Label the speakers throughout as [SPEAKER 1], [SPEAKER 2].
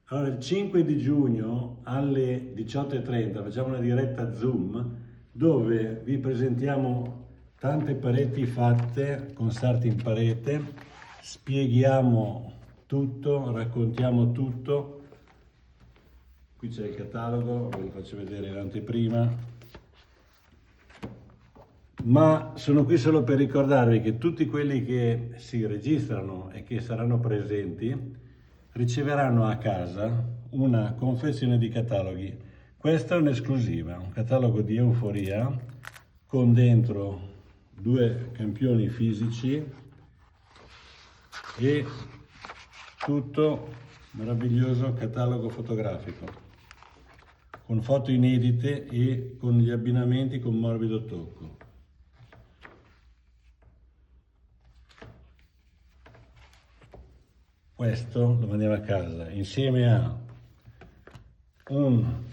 [SPEAKER 1] Allora, il 5 di giugno alle 18:30 facciamo una diretta Zoom dove vi presentiamo tante pareti fatte con sarti in parete, spieghiamo tutto, raccontiamo tutto. Qui c'è il catalogo, ve lo faccio vedere in anteprima. Ma sono qui solo per ricordarvi che tutti quelli che si registrano e che saranno presenti riceveranno a casa una confezione di cataloghi. Questa è un'esclusiva, un catalogo di Euforia con dentro 2 campioni fisici e tutto meraviglioso catalogo fotografico con foto inedite e con gli abbinamenti con morbido tocco. Questo lo mandiamo a casa insieme a un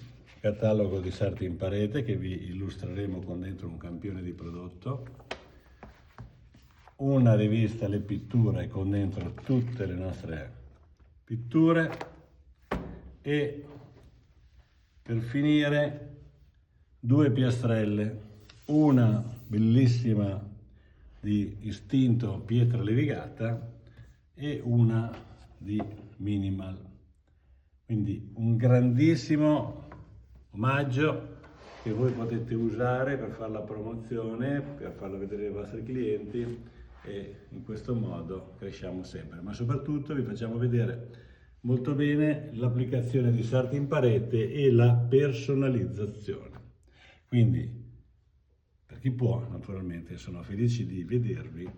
[SPEAKER 1] catalogo di sarti in parete che vi illustreremo con dentro un campione di prodotto, una rivista Le Pitture con dentro tutte le nostre pitture e per finire 2 piastrelle, una bellissima di istinto pietra levigata e una di minimal. Quindi un grandissimo omaggio che voi potete usare per fare la promozione, per farla vedere ai vostri clienti e in questo modo cresciamo sempre. Ma soprattutto vi facciamo vedere molto bene l'applicazione di sarti in parete e la personalizzazione. Quindi per chi può, naturalmente, sono felice di vedervi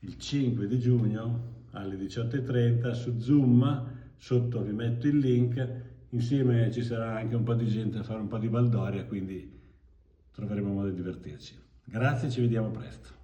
[SPEAKER 1] il 5 di giugno alle 18:30 su Zoom, sotto vi metto il link, insieme ci sarà anche un po' di gente a fare un po' di baldoria, quindi troveremo modo di divertirci. Grazie, ci vediamo presto.